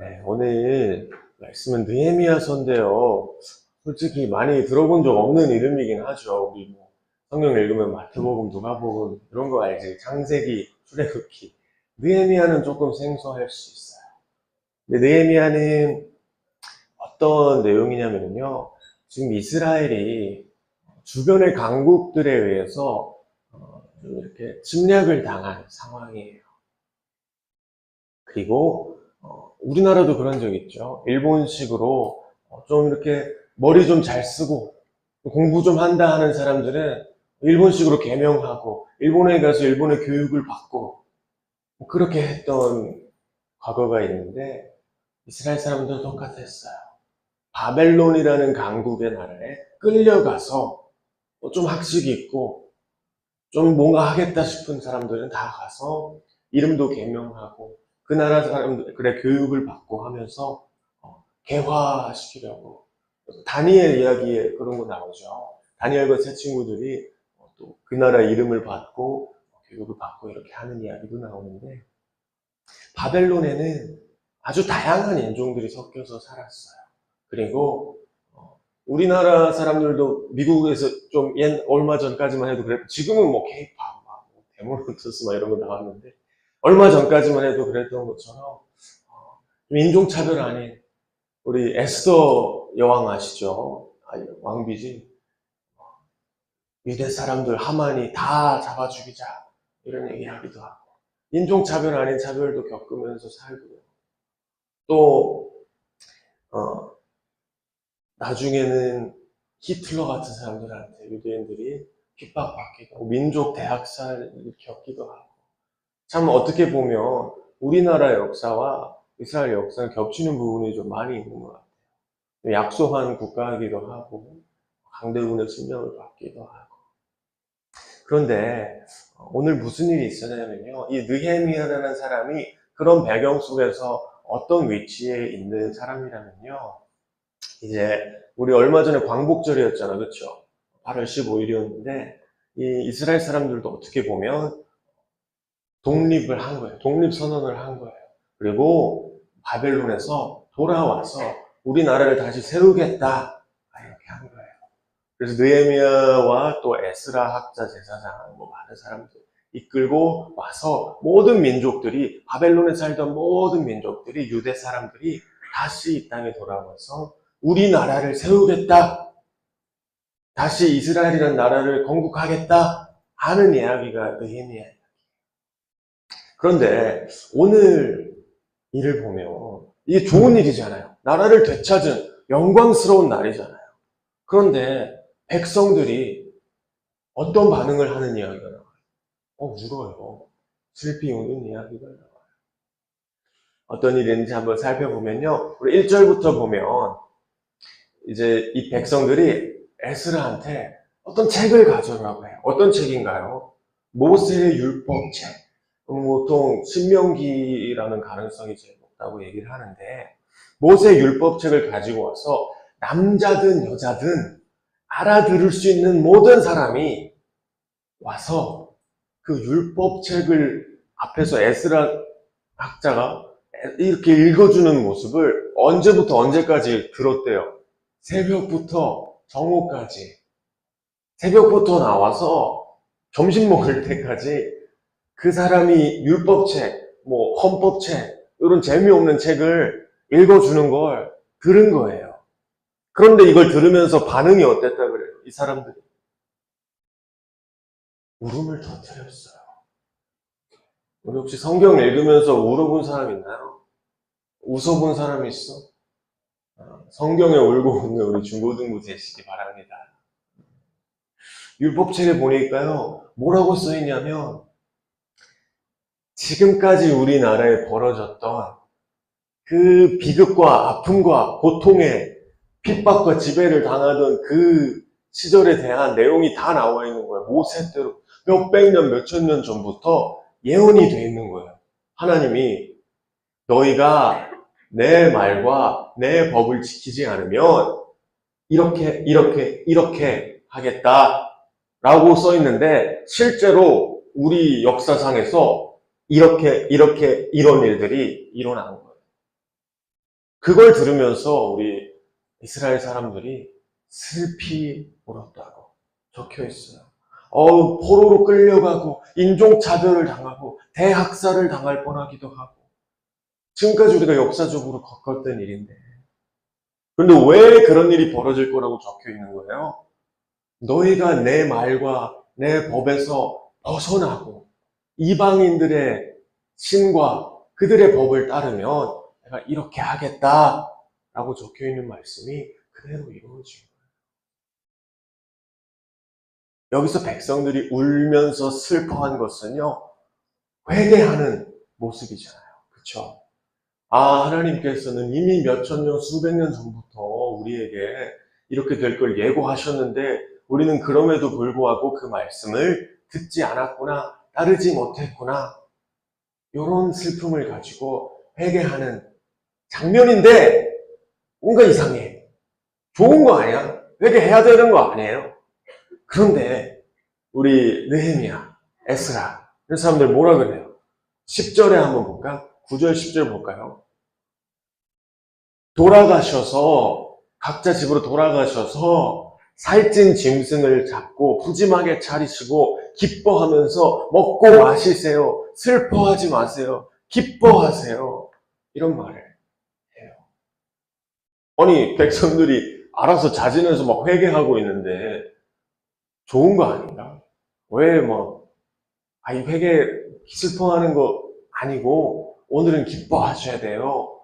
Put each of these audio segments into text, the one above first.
네, 오늘 말씀은 느헤미야서인데요. 솔직히 많이 들어본 적 없는 이름이긴 하죠. 우리 뭐 성경 읽으면 마태복음, 누가복음 이런 거 알지? 창세기, 출애굽기. 느헤미야는 조금 생소할 수 있어요. 근데 느헤미야는 어떤 내용이냐면요. 지금 이스라엘이 주변의 강국들에 의해서 좀 이렇게 침략을 당한 상황이에요. 그리고 우리나라도 그런 적 있죠. 일본식으로 좀 이렇게 머리 좀 잘 쓰고 공부 좀 한다 하는 사람들은 일본식으로 개명하고 일본에 가서 일본의 교육을 받고 뭐 그렇게 했던 과거가 있는데 이스라엘 사람들은 똑같았어요. 바벨론이라는 강국의 나라에 끌려가서 좀 학식이 있고 좀 뭔가 하겠다 싶은 사람들은 다 가서 이름도 개명하고 그 나라 사람들의 교육을 받고 하면서 개화시키려고. 다니엘 이야기에 그런 거 나오죠. 다니엘과 세 친구들이 또 그 나라 이름을 받고 교육을 받고 이렇게 하는 이야기도 나오는데, 바벨론에는 아주 다양한 인종들이 섞여서 살았어요. 그리고 우리나라 사람들도 미국에서 좀 얼마 전까지만 해도 그랬고, 지금은 뭐 케이팝, 데모노트스 이런 거 나왔는데, 얼마 전까지만 해도 그랬던 것처럼 좀 인종차별 아닌, 우리 에스더 여왕 아시죠? 왕비지. 유대 사람들 하만이 다 잡아 죽이자 이런 얘기하기도 하고, 인종차별 아닌 차별도 겪으면서 살고요. 또 나중에는 히틀러 같은 사람들한테 유대인들이 핍박받기도 하고 민족 대학살을 겪기도 하고, 참 어떻게 보면 우리나라 역사와 이스라엘 역사는 겹치는 부분이 좀 많이 있는 것 같아요. 약소한 국가이기도 하고 강대군의 침략을 받기도 하고. 그런데 오늘 무슨 일이 있었냐면요, 이 느헤미야라는 사람이 그런 배경 속에서 어떤 위치에 있는 사람이라면요, 이제 우리 얼마 전에 광복절이었잖아, 그렇죠? 8월 15일이었는데 이 이스라엘 사람들도 어떻게 보면 독립을 한 거예요. 독립선언을 한 거예요. 그리고 바벨론에서 돌아와서 우리나라를 다시 세우겠다 이렇게 한 거예요. 그래서 느헤미야와 또 에스라 학자 제사장 뭐 많은 사람들 이끌고 와서 모든 민족들이, 바벨론에 살던 모든 민족들이, 유대 사람들이 다시 이 땅에 돌아와서 우리나라를 세우겠다, 다시 이스라엘이라는 나라를 건국하겠다 하는 이야기가 느헤미야. 그런데 오늘 일을 보면 이게 좋은 일이잖아요. 나라를 되찾은 영광스러운 날이잖아요. 그런데 백성들이 어떤 반응을 하는 이야기가 나와요? 울어요. 슬피 우는 이야기가 나와요. 어떤 일인지 한번 살펴보면요, 우리 1절부터 보면 이제 이 백성들이 에스라한테 어떤 책을 가져오라고 해요. 어떤 책인가요? 모세의 율법책. 보통 신명기라는 가능성이 제일 높다고 얘기를 하는데, 모세의 율법책을 가지고 와서 남자든 여자든 알아들을 수 있는 모든 사람이 와서 그 율법책을 앞에서 에스라 학자가 이렇게 읽어주는 모습을 언제부터 언제까지 들었대요? 새벽부터 정오까지. 새벽부터 나와서 점심 먹을 때까지 그 사람이 율법책, 뭐 헌법책, 이런 재미없는 책을 읽어주는 걸 들은 거예요. 그런데 이걸 들으면서 반응이 어땠다 그래요? 이 사람들이 울음을 터뜨렸어요. 우리 혹시 성경 읽으면서 울어본 사람 있나요? 웃어본 사람 있어? 성경에 울고 웃는 우리 중고등부 되시기 바랍니다. 율법책에 보니까요, 뭐라고 써있냐면, 지금까지 우리나라에 벌어졌던 그 비극과 아픔과 고통에 핍박과 지배를 당하던 그 시절에 대한 내용이 다 나와 있는 거예요. 모세 때로 몇백 년, 몇천 년 전부터 예언이 돼 있는 거예요. 하나님이 너희가 내 말과 내 법을 지키지 않으면 이렇게 하겠다라고 써 있는데, 실제로 우리 역사상에서 이런 일들이 일어나는 거예요. 그걸 들으면서 우리 이스라엘 사람들이 슬피 울었다고 적혀 있어요. 포로로 끌려가고 인종차별을 당하고 대학살을 당할 뻔하기도 하고 지금까지 우리가 역사적으로 겪었던 일인데 그런데 왜 그런 일이 벌어질 거라고 적혀 있는 거예요? 너희가 내 말과 내 법에서 벗어나고 이방인들의 신과 그들의 법을 따르면 내가 이렇게 하겠다라고 적혀 있는 말씀이 그대로 이루어진 거예요. 여기서 백성들이 울면서 슬퍼한 것은요, 회개하는 모습이잖아요. 그렇죠? 하나님께서는 이미 몇천 년, 수백 년 전부터 우리에게 이렇게 될 걸 예고하셨는데 우리는 그럼에도 불구하고 그 말씀을 듣지 않았구나, 따르지 못했구나. 이런 슬픔을 가지고 회개하는 장면인데 뭔가 이상해. 좋은 거 아니야? 회개해야 되는 거 아니에요? 그런데 우리 느헤미야, 에스라 이런 사람들 뭐라 그래요? 10절에 한번 볼까? 9절, 10절 볼까요? 돌아가셔서 각자 집으로 돌아가셔서 살찐 짐승을 잡고 푸짐하게 차리시고 기뻐하면서 먹고 마시세요. 슬퍼하지 마세요. 기뻐하세요. 이런 말을 해요. 아니 백성들이 알아서 자진해서 막 회개하고 있는데 좋은 거 아닌가? 왜 이 회개 슬퍼하는 거 아니고 오늘은 기뻐하셔야 돼요.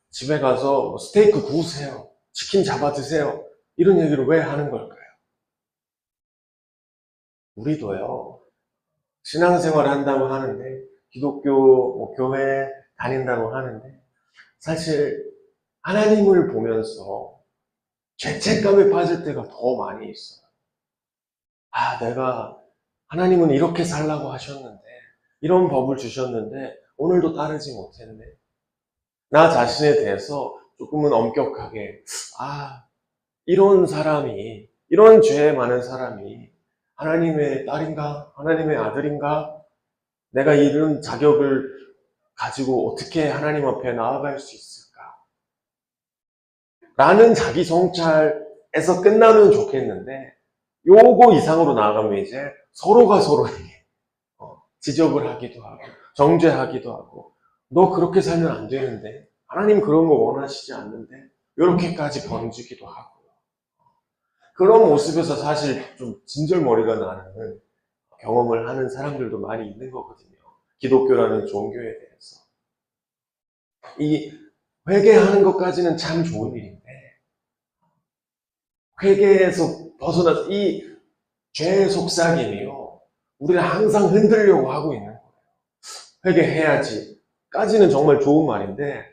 집에 가서 스테이크 구우세요. 치킨 잡아 드세요. 이런 얘기를 왜 하는 걸까요? 우리도요, 신앙생활 한다고 하는데, 기독교 교회 다닌다고 하는데, 사실 하나님을 보면서 죄책감에 빠질 때가 더 많이 있어요. 내가 하나님은 이렇게 살라고 하셨는데, 이런 법을 주셨는데, 오늘도 따르지 못했네. 나 자신에 대해서 조금은 엄격하게, 이런 사람이, 이런 죄 많은 사람이 하나님의 딸인가? 하나님의 아들인가? 내가 이런 자격을 가지고 어떻게 하나님 앞에 나아갈 수 있을까? 라는 자기 성찰에서 끝나면 좋겠는데, 요거 이상으로 나아가면 이제 서로가 서로에게 지적을 하기도 하고, 정죄하기도 하고, 너 그렇게 살면 안 되는데, 하나님 그런 거 원하시지 않는데, 이렇게까지 번지기도 하고요. 그런 모습에서 사실 좀 진절머리가 나는 경험을 하는 사람들도 많이 있는 거거든요. 기독교라는 종교에 대해서. 이 회개하는 것까지는 참 좋은 일인데, 회개에서 벗어나서 이 죄의 속삭임이요, 우리를 항상 흔들려고 하고 있는 거예요. 회개해야지 까지는 정말 좋은 말인데,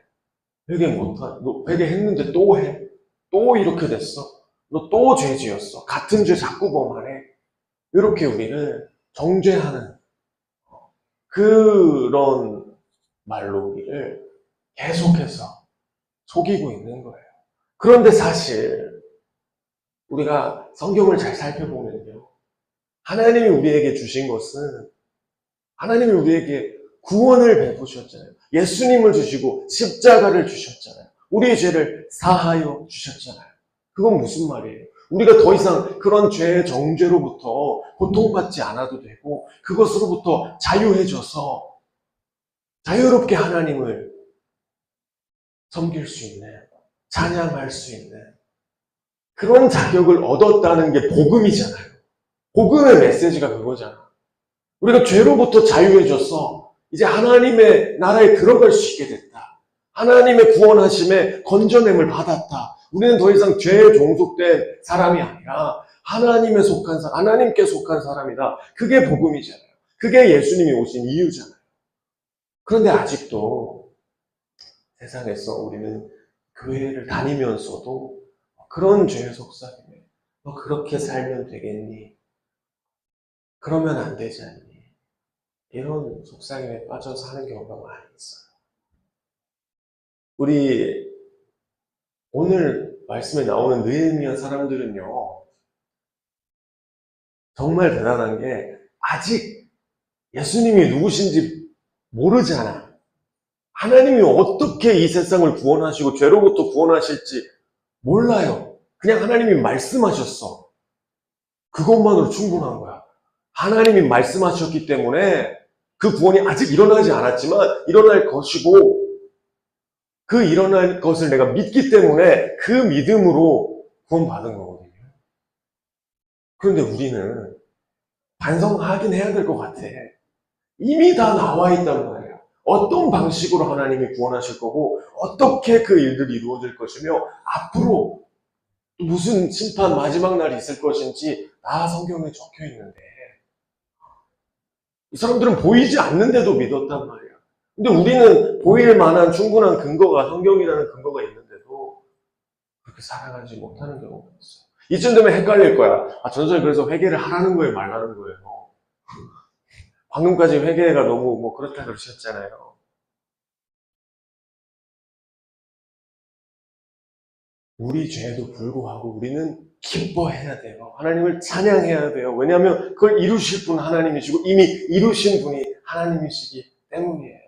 너 회개했는데 또 해? 또 이렇게 됐어? 너 또 죄 지었어? 같은 죄 자꾸 범하네? 이렇게 우리를 정죄하는 그런 말로 우리를 계속해서 속이고 있는 거예요. 그런데 사실 우리가 성경을 잘 살펴보면요, 하나님이 우리에게 주신 것은 하나님이 우리에게 구원을 베푸셨잖아요. 예수님을 주시고 십자가를 주셨잖아요. 우리의 죄를 사하여 주셨잖아요. 그건 무슨 말이에요? 우리가 더 이상 그런 죄의 정죄로부터 고통받지 않아도 되고 그것으로부터 자유해져서 자유롭게 하나님을 섬길 수 있는, 찬양할 수 있는 그런 자격을 얻었다는 게 복음이잖아요. 복음의 메시지가 그거잖아. 우리가 죄로부터 자유해져서 이제 하나님의 나라에 들어갈 수 있게 됐다. 하나님의 구원하심에 건져냄을 받았다. 우리는 더 이상 죄에 종속된 사람이 아니라 하나님께 속한 사람이다. 그게 복음이잖아요. 그게 예수님이 오신 이유잖아요. 그런데 아직도 세상에서 우리는 교회를 다니면서도 그런 죄의 속삭임에 너 그렇게 살면 되겠니? 그러면 안 되지 않니? 이런 속삭임에 빠져 사는 경우가 많이 있어요. 우리 오늘 말씀에 나오는 느헤미야 사람들은요, 정말 대단한 게 아직 예수님이 누구신지 모르잖아. 하나님이 어떻게 이 세상을 구원하시고 죄로부터 구원하실지 몰라요. 그냥 하나님이 말씀하셨어. 그것만으로 충분한 거야. 하나님이 말씀하셨기 때문에 그 구원이 아직 일어나지 않았지만 일어날 것이고, 그 일어날 것을 내가 믿기 때문에 그 믿음으로 구원받은 거거든요. 그런데 우리는 반성하긴 해야 될 것 같아. 이미 다 나와 있단 말이야. 어떤 방식으로 하나님이 구원하실 거고 어떻게 그 일들이 이루어질 것이며 앞으로 무슨 심판 마지막 날이 있을 것인지 다 성경에 적혀 있는데, 이 사람들은 보이지 않는데도 믿었단 말이야. 근데 우리는 보일 만한 충분한 근거가, 성경이라는 근거가 있는데도 그렇게 살아가지 못하는 경우가 있어요. 이쯤 되면 헷갈릴 거야. 전설 그래서 회개를 하라는 거예요, 말라는 거예요? 방금까지 회개가 너무 그렇다 그러셨잖아요. 우리 죄에도 불구하고 우리는 기뻐해야 돼요. 하나님을 찬양해야 돼요. 왜냐하면 그걸 이루실 분은 하나님이시고 이미 이루신 분이 하나님이시기 때문이에요.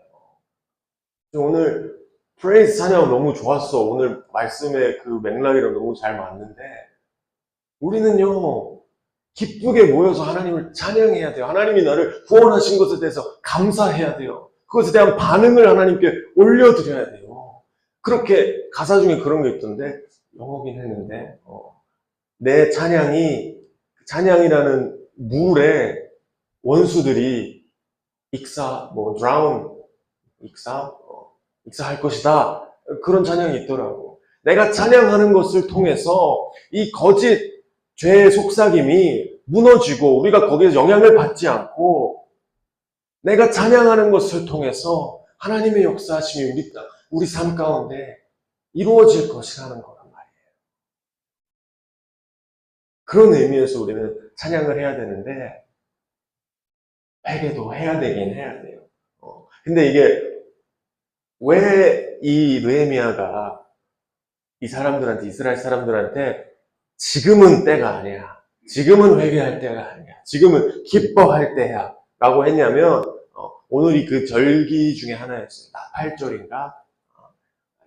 오늘 프레이즈 찬양 너무 좋았어. 오늘 말씀의 그 맥락이랑 너무 잘 맞는데, 우리는요 기쁘게 모여서 하나님을 찬양해야 돼요. 하나님이 나를 구원하신 것에 대해서 감사해야 돼요. 그것에 대한 반응을 하나님께 올려드려야 돼요. 그렇게 가사 중에 그런 게 있던데, 영어긴 했는데 내 찬양이라는 물에 원수들이 익사할 것이다. 그런 찬양이 있더라고. 내가 찬양하는 것을 통해서 이 거짓 죄의 속삭임이 무너지고 우리가 거기에서 영향을 받지 않고, 내가 찬양하는 것을 통해서 하나님의 역사하심이 우리 삶 가운데 이루어질 것이라는 거란 말이에요. 그런 의미에서 우리는 찬양을 해야 되는데, 회개도 해야 되긴 해야 돼요. 근데 이게 왜 이 느헤미야가 이 사람들한테, 이스라엘 사람들한테 지금은 때가 아니야, 지금은 회개할 때가 아니야, 지금은 기뻐할 때야 라고 했냐면, 오늘이 그 절기 중에 하나였어요. 나팔절인가?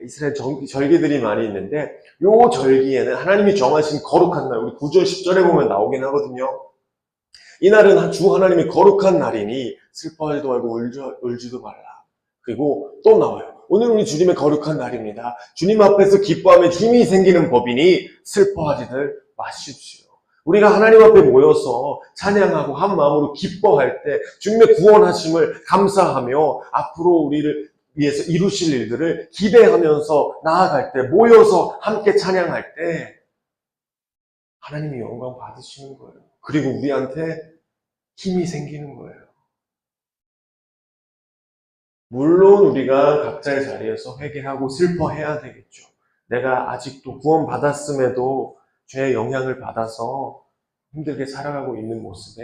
이스라엘 절기들이 많이 있는데, 요 절기에는 하나님이 정하신 거룩한 날, 우리 9절 10절에 보면 나오긴 하거든요. 이날은 주 하나님이 거룩한 날이니 슬퍼하지도 말고 울지도 말라. 그리고 또 나와요. 오늘 우리 주님의 거룩한 날입니다. 주님 앞에서 기뻐하면 힘이 생기는 법이니 슬퍼하지들 마십시오. 우리가 하나님 앞에 모여서 찬양하고 한 마음으로 기뻐할 때 주님의 구원하심을 감사하며 앞으로 우리를 위해서 이루실 일들을 기대하면서 나아갈 때, 모여서 함께 찬양할 때 하나님이 영광 받으시는 거예요. 그리고 우리한테 힘이 생기는 거예요. 물론 우리가 각자의 자리에서 회개하고 슬퍼해야 되겠죠. 내가 아직도 구원받았음에도 죄의 영향을 받아서 힘들게 살아가고 있는 모습에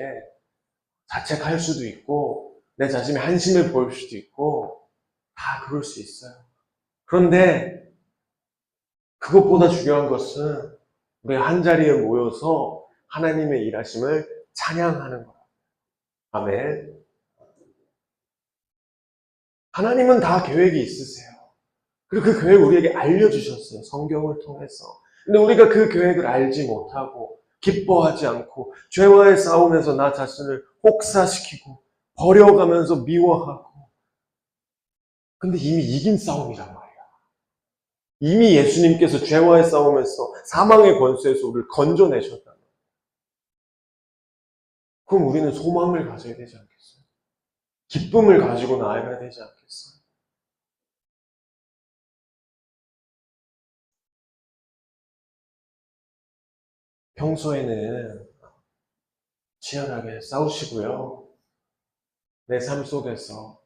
자책할 수도 있고 내 자신의 한심을 보일 수도 있고 다 그럴 수 있어요. 그런데 그것보다 중요한 것은 우리가 한자리에 모여서 하나님의 일하심을 찬양하는 거예요. 아멘. 하나님은 다 계획이 있으세요. 그리고 그 계획을 우리에게 알려주셨어요. 성경을 통해서. 근데 우리가 그 계획을 알지 못하고 기뻐하지 않고 죄와의 싸움에서 나 자신을 혹사시키고 버려가면서 미워하고, 근데 이미 이긴 싸움이란 말이야. 이미 예수님께서 죄와의 싸움에서 사망의 권세에서 우리를 건져내셨단 말이야. 그럼 우리는 소망을 가져야 되지 않겠어요? 기쁨을 가지고 나아가야 되지 않겠어요? 평소에는 치열하게 싸우시고요. 내 삶 속에서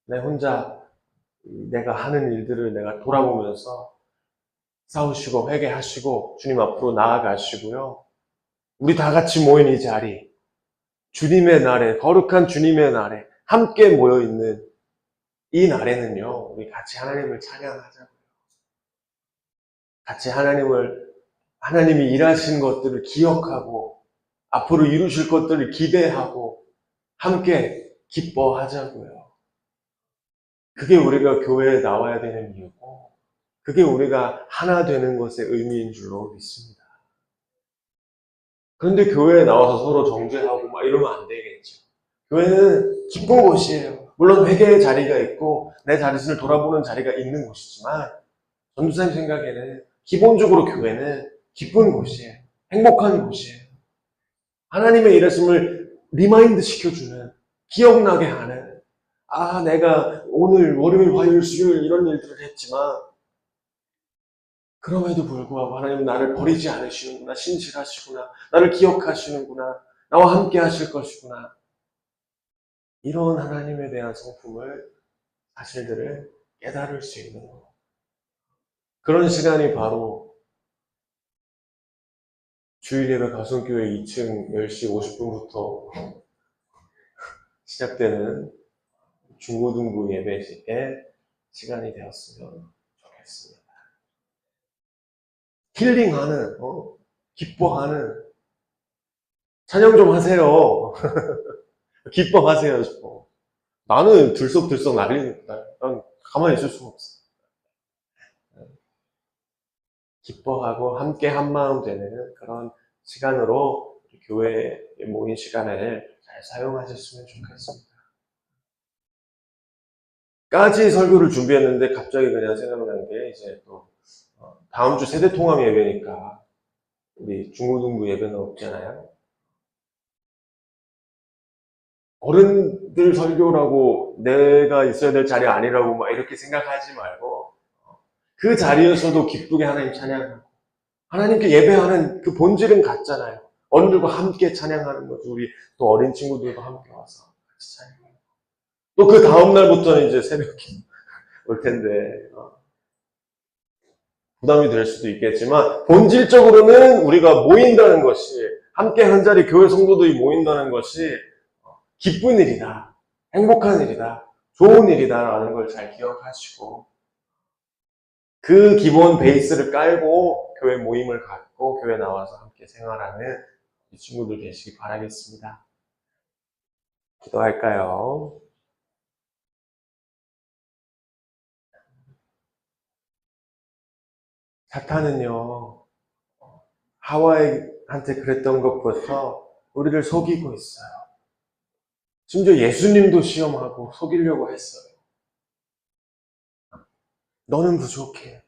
내 혼자 내가 하는 일들을 내가 돌아보면서 싸우시고 회개하시고 주님 앞으로 나아가시고요. 우리 다 같이 모인 이 자리, 주님의 날에, 거룩한 주님의 날에 함께 모여있는 이 날에는요, 우리 같이 하나님을 찬양하자고요. 같이 하나님이 일하신 것들을 기억하고 앞으로 이루실 것들을 기대하고 함께 기뻐하자고요. 그게 우리가 교회에 나와야 되는 이유고, 그게 우리가 하나 되는 것의 의미인 줄로 믿습니다. 그런데 교회에 나와서 서로 정죄하고 막 이러면 안 되겠죠. 교회는 기쁜 곳이에요. 물론 회개의 자리가 있고 내 자신을 돌아보는 자리가 있는 곳이지만, 전도사님 생각에는 기본적으로 교회는 기쁜 곳이에요. 행복한 곳이에요. 하나님의 일하심을 리마인드 시켜주는, 기억나게 하는, 내가 오늘 월요일, 화요일, 수요일 이런 일들을 했지만 그럼에도 불구하고 하나님은 나를 버리지 않으시는구나, 신실하시구나, 나를 기억하시는구나, 나와 함께 하실 것이구나, 이런 하나님에 대한 성품을, 사실들을 깨달을 수 있는 것. 그런 시간이 바로 주일예배 가성교회 2층 10시 50분부터 시작되는 중고등부 예배의 시간이 되었으면 좋겠습니다. 힐링하는, 기뻐하는, 찬양 좀 하세요. 기뻐하세요. 나는 들썩들썩 날리니까 난 가만히 있을 수가 없어. 기뻐하고 함께 한마음 되는 그런 시간으로 교회에 모인 시간을 잘 사용하셨으면 좋겠습니다. 까지 설교를 준비했는데 갑자기 그냥 생각난 게, 이제 또 다음 주 세대통합 예배니까 우리 중고등부 예배는 없잖아요. 어른들 설교라고 내가 있어야 될 자리 아니라고 막 이렇게 생각하지 말고, 그 자리에서도 기쁘게 하나님 찬양하고, 하나님께 예배하는 그 본질은 같잖아요. 어른들과 함께 찬양하는 거죠. 우리 또 어린 친구들과 함께 와서 같이 찬양하고, 또 그 다음날부터는 이제 새벽 기도 올 텐데 부담이 될 수도 있겠지만, 본질적으로는 우리가 모인다는 것이, 함께 한 자리 교회 성도들이 모인다는 것이 기쁜 일이다, 행복한 일이다, 좋은 일이다라는 걸 잘 기억하시고, 그 기본 베이스를 깔고 교회 모임을 갖고 교회 나와서 함께 생활하는 이 친구들 되시기 바라겠습니다. 기도할까요? 사탄은요, 하와한테 그랬던 것부터 우리를 속이고 있어요. 심지어 예수님도 시험하고 속이려고 했어요. 너는 부족해.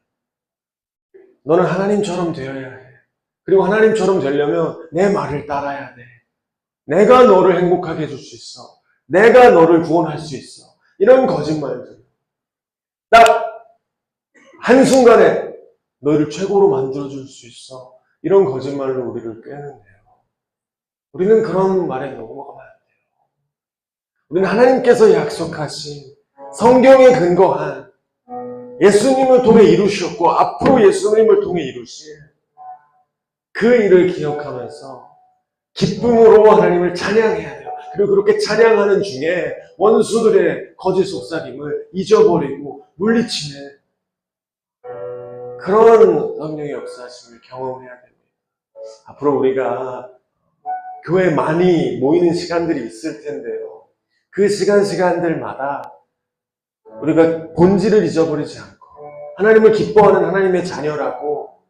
너는 하나님처럼 되어야 해. 그리고 하나님처럼 되려면 내 말을 따라야 돼. 내가 너를 행복하게 해줄 수 있어. 내가 너를 구원할 수 있어. 이런 거짓말들. 딱 한순간에 너를 최고로 만들어줄 수 있어. 이런 거짓말로 우리를 꿰는데요. 우리는 그런 말에 넘어가면 안 돼요. 우리는 하나님께서 약속하신, 성경에 근거한, 예수님을 통해 이루셨고 앞으로 예수님을 통해 이루실 그 일을 기억하면서 기쁨으로 하나님을 찬양해야 돼요. 그리고 그렇게 찬양하는 중에 원수들의 거짓 속삭임을 잊어버리고 물리치는 그런 성령의 역사심을 경험해야 됩니다. 앞으로 우리가 교회에 많이 모이는 시간들이 있을 텐데요. 그 시간들마다 우리가 본질을 잊어버리지 않고 하나님을 기뻐하는 하나님의 자녀라고,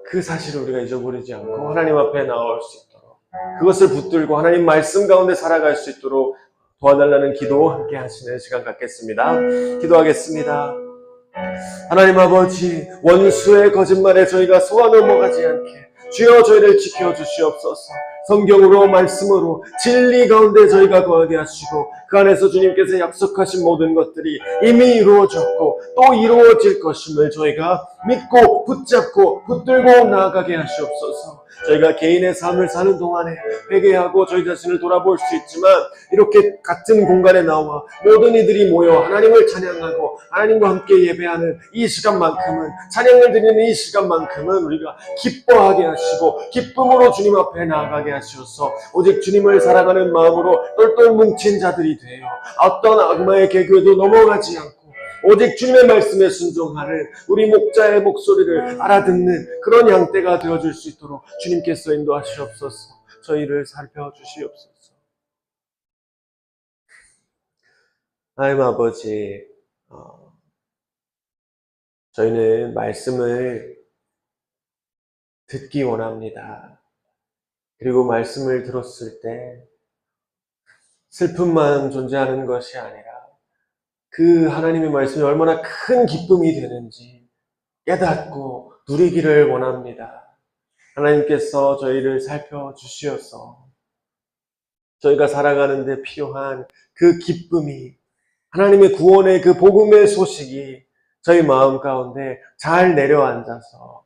그 사실을 우리가 잊어버리지 않고 하나님 앞에 나올 수 있도록, 그것을 붙들고 하나님 말씀 가운데 살아갈 수 있도록 도와달라는 기도 함께 하시는 시간 갖겠습니다. 기도하겠습니다. 하나님 아버지, 원수의 거짓말에 저희가 속아 넘어가지 않게 주여 저희를 지켜주시옵소서. 성경으로, 말씀으로, 진리 가운데 저희가 거하게 하시고, 그 안에서 주님께서 약속하신 모든 것들이 이미 이루어졌고 또 이루어질 것임을 저희가 믿고 붙잡고 붙들고 나아가게 하시옵소서. 저희가 개인의 삶을 사는 동안에 회개하고 저희 자신을 돌아볼 수 있지만, 이렇게 같은 공간에 나와 모든 이들이 모여 하나님을 찬양하고 하나님과 함께 예배하는 이 시간만큼은, 찬양을 드리는 이 시간만큼은 우리가 기뻐하게 하시고 기쁨으로 주님 앞에 나아가게 하시옵소서. 오직 주님을 사랑하는 마음으로 똘똘 뭉친 자들이 되어 어떤 악마의 계교에도 넘어가지 않고 오직 주님의 말씀에 순종하는 우리 목자의 목소리를 알아듣는 그런 양떼가 되어줄 수 있도록 주님께서 인도하시옵소서. 저희를 살펴주시옵소서. 하나님 아버지, 저희는 말씀을 듣기 원합니다. 그리고 말씀을 들었을 때 슬픔만 존재하는 것이 아니라 그 하나님의 말씀이 얼마나 큰 기쁨이 되는지 깨닫고 누리기를 원합니다. 하나님께서 저희를 살펴주시어서 저희가 살아가는 데 필요한 그 기쁨이, 하나님의 구원의 그 복음의 소식이 저희 마음 가운데 잘 내려앉아서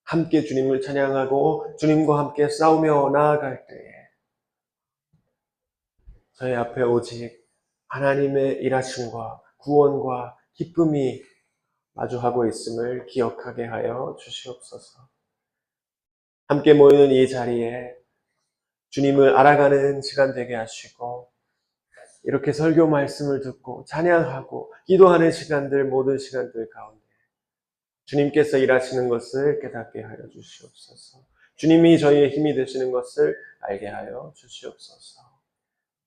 함께 주님을 찬양하고 주님과 함께 싸우며 나아갈 때에 저희 앞에 오직 하나님의 일하심과 구원과 기쁨이 마주하고 있음을 기억하게 하여 주시옵소서. 함께 모이는 이 자리에 주님을 알아가는 시간 되게 하시고, 이렇게 설교 말씀을 듣고 찬양하고 기도하는 시간들, 모든 시간들 가운데 주님께서 일하시는 것을 깨닫게 하여 주시옵소서. 주님이 저희의 힘이 되시는 것을 알게 하여 주시옵소서.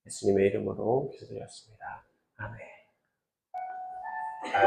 예수님의 이름으로 기도드렸습니다. 아멘.